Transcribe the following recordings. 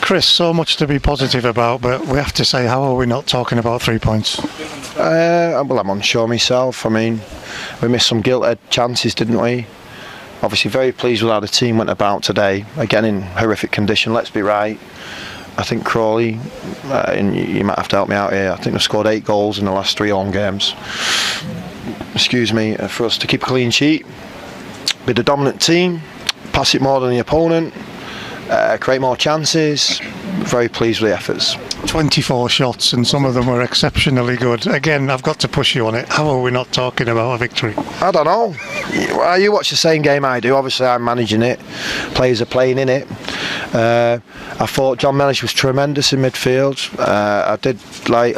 Chris, so much to be positive about, but we have to say, how are we not talking about 3 points? Well, I'm unsure myself. I mean, we missed some gilt-edged chances, didn't we? Obviously very pleased with how the team went about today. Again, in horrific condition, let's be right. I think Crawley, and you might have to help me out here, I think they've scored 8 goals in the last 3 home games. Excuse me, for us to keep a clean sheet, be the dominant team, pass it more than the opponent, create more chances. Very pleased with the efforts. 24 shots and some of them were exceptionally good. Again, I've got to push you on it. How are we not talking about a victory? I don't know. You watch the same game I do. Obviously I'm managing it. Players are playing in it. I thought John Mellish was tremendous in midfield. I did like...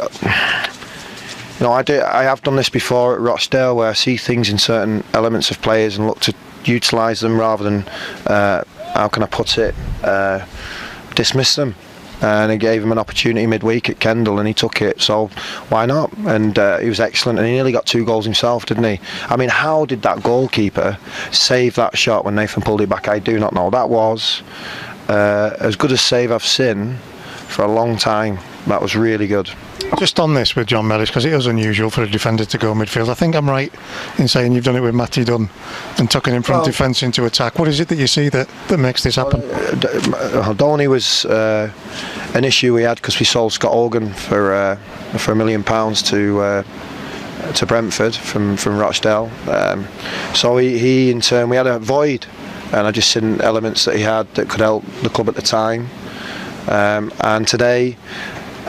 I have done this before at Rochdale, where I see things in certain elements of players and look to utilise them rather than, how can I put it, dismiss them. And I gave him an opportunity midweek at Kendal and he took it, so why not? And he was excellent, and he nearly got 2 goals himself, didn't he? I mean, how did that goalkeeper save that shot when Nathan pulled it back? I do not know. That was as good a save I've seen for a long time. That was really good. Just on this with John Mellish, because it is unusual for a defender to go midfield. I think I'm right in saying you've done it with Matty Dunn and tucking him from defence into attack. What is it that you see that makes this happen? Donny was an issue we had because we sold Scott Hogan for £1 million to Brentford from Rochdale. So he in turn, we had a void, and I just seen elements that he had that could help the club at the time. And today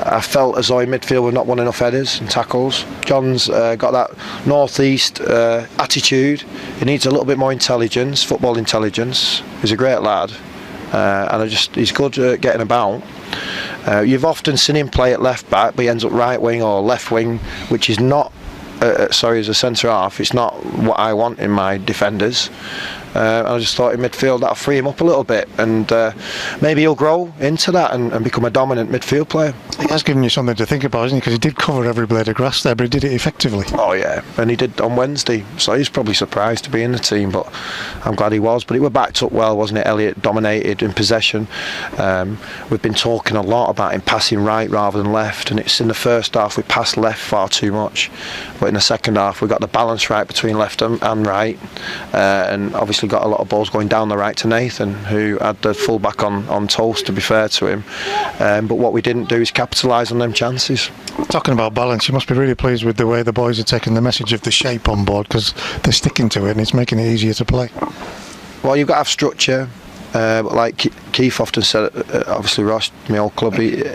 I felt as though in midfield we've not won enough headers and tackles. John's got that northeast attitude. He needs a little bit more intelligence, football intelligence. He's a great lad, and he's good at getting about. You've often seen him play at left back, but he ends up right wing or left wing, which is not, as a centre half, it's not what I want in my defenders. And I just thought in midfield that'll free him up a little bit, and maybe he'll grow into that and become a dominant midfield player. He has given you something to think about, hasn't he? Because he did cover every blade of grass there, but he did it effectively. Oh yeah, and he did on Wednesday, so he's probably surprised to be in the team, but I'm glad he was. But it was backed up well, wasn't it? Elliott dominated in possession. We've been talking a lot about him passing right rather than left, and it's in the first half we passed left far too much, but in the second half we got the balance right between left and right, and obviously got a lot of balls going down the right to Nathan, who had the full back on toast, to be fair to him. But what we didn't do is capitalise on them chances. Talking about balance, you must be really pleased with the way the boys are taking the message of the shape on board, because they're sticking to it and it's making it easier to play. Well, you've got to have structure. Like Keith often said, obviously Ross, my old club, you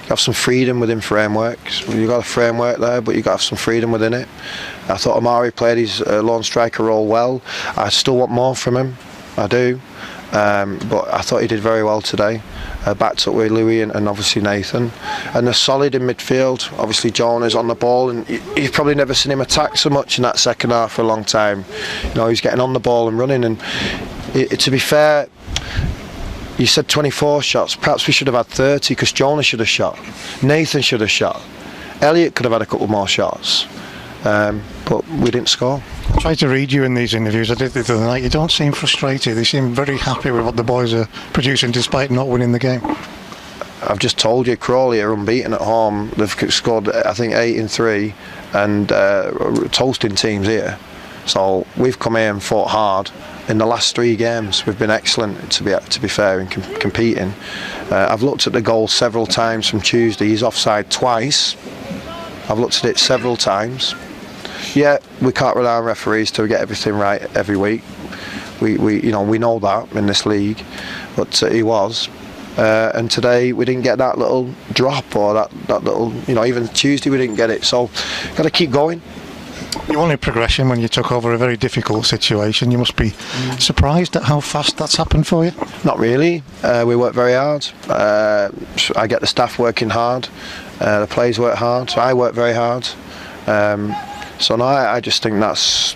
have some freedom within frameworks. You've got a framework there, but you've got to have some freedom within it. I thought Amari played his lone striker role well. I still want more from him, I do, but I thought he did very well today. Backed up with Louis and obviously Nathan, and they're solid in midfield. Obviously John is on the ball, and you've probably never seen him attack so much in that second half for a long time. He's getting on the ball and running, and to be fair, you said 24 shots, perhaps we should have had 30, because Jonah should have shot, Nathan should have shot, Elliott could have had a couple more shots, but we didn't score. I tried to read you in these interviews, I did the other night. You don't seem frustrated, you seem very happy with what the boys are producing despite not winning the game. I've just told you, Crawley are unbeaten at home. They've scored, I think, 8 in 3, and toasting teams here. So we've come here and fought hard. In the last 3 games, we've been excellent, to be fair, in competing. I've looked at the goal several times from Tuesday. He's offside twice. I've looked at it several times. Yeah, we can't rely on referees to get everything right every week. We know that in this league, but he was. And today we didn't get that little drop, or that little, even Tuesday we didn't get it. So, got to keep going. You wanted progression when you took over a very difficult situation. You must be surprised at how fast that's happened for you. Not really. We work very hard. I get the staff working hard. The players work hard. So I work very hard. So no, I just think that's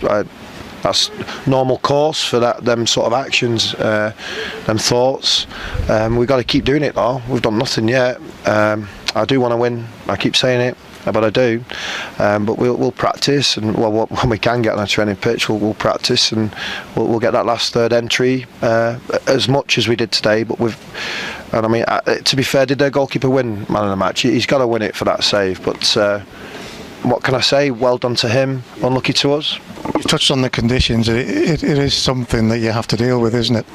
normal course for them sort of actions, them thoughts. We've got to keep doing it though. We've done nothing yet. I do want to win. I keep saying it. but I do. But we'll practice, and when we can get on a training pitch, we'll practice, and we'll get that last third entry as much as we did today. But and I mean, to be fair, did their goalkeeper win man of the match? He's got to win it for that save. But what can I say? Well done to him. Unlucky to us. You touched on the conditions. It is something that you have to deal with, isn't it?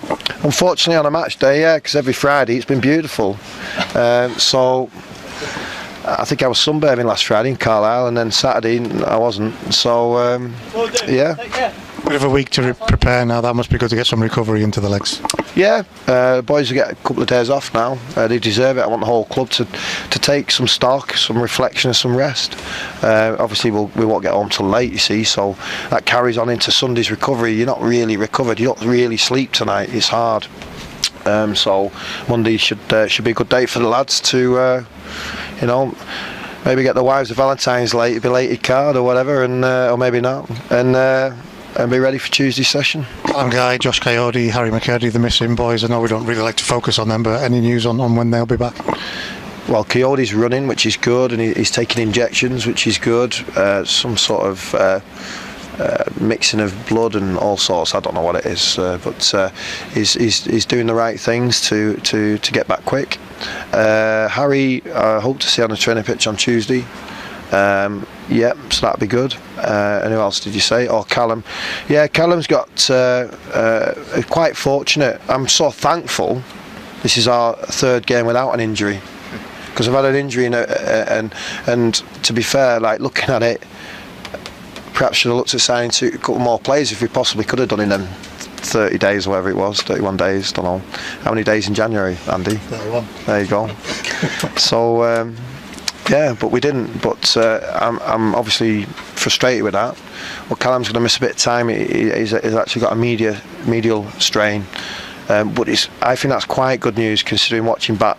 Unfortunately, on a match day, yeah, because every Friday it's been beautiful. So I think I was sunbathing last Friday in Carlisle, and then Saturday I wasn't. So yeah. Bit of a week to prepare now. That must be good to get some recovery into the legs. Yeah, the boys will get a couple of days off now. They deserve it. I want the whole club to take some stock, some reflection and some rest. Obviously we won't get home till late, you see, so that carries on into Sunday's recovery. You're not really recovered, you don't really sleep tonight, it's hard. So Monday should be a good day for the lads to maybe get the wives a Valentine's belated card or whatever, and or maybe not, and be ready for Tuesday's session. Callum Guy, Josh Coyote, Harry McCurdy, the missing boys. I know we don't really like to focus on them, but any news on when they'll be back? Well, Coyote's running, which is good, and he's taking injections, which is good. Some sort of mixing of blood and all sorts. I don't know what it is, but he's doing the right things to get back quick. Harry, I hope to see on the training pitch on Tuesday. Yep, so that'd be good. And who else did you say? Oh, Callum. Yeah, Callum's got quite fortunate. I'm so thankful this is our third game without an injury, because I've had an injury and to be fair, like looking at it, perhaps should have looked at signing a couple more players if we possibly could have done in them 30 days or whatever it was, 31 days, don't know. How many days in January, Andy? 31. There you go. So yeah, but we didn't. But I'm obviously frustrated with that. Well, Callum's going to miss a bit of time. He's actually got a medial strain. But I think that's quite good news considering watching back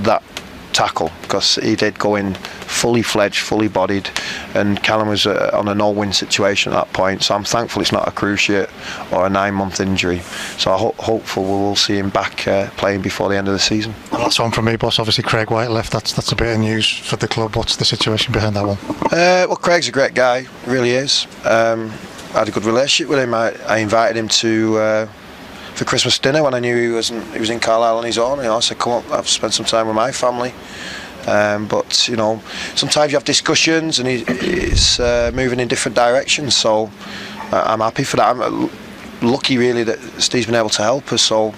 that tackle, because he did go in fully fledged, fully bodied, and Callum was on a no-win situation at that point. So I'm thankful it's not a cruciate or a 9-month injury. So I'm hopeful we will see him back playing before the end of the season. And that's one from me, boss. Obviously Craig White left. That's a bit of news for the club. What's the situation behind that one? Well, Craig's a great guy, really is. I had a good relationship with him. I invited him to for Christmas dinner when I knew he was in Carlisle on his own. I said, come on, I've spent some time with my family. But sometimes you have discussions, and it's moving in different directions. So I'm happy for that. I'm lucky, really, that Steve's been able to help us. So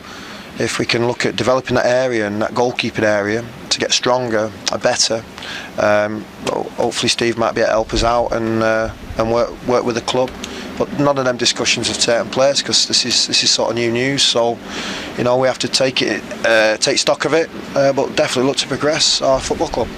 if we can look at developing that area and that goalkeeping area to get stronger, better, hopefully Steve might be able to help us out and work with the club. But none of them discussions have taken place because this is sort of new news. So, we have to take stock of it, but definitely look to progress our football club.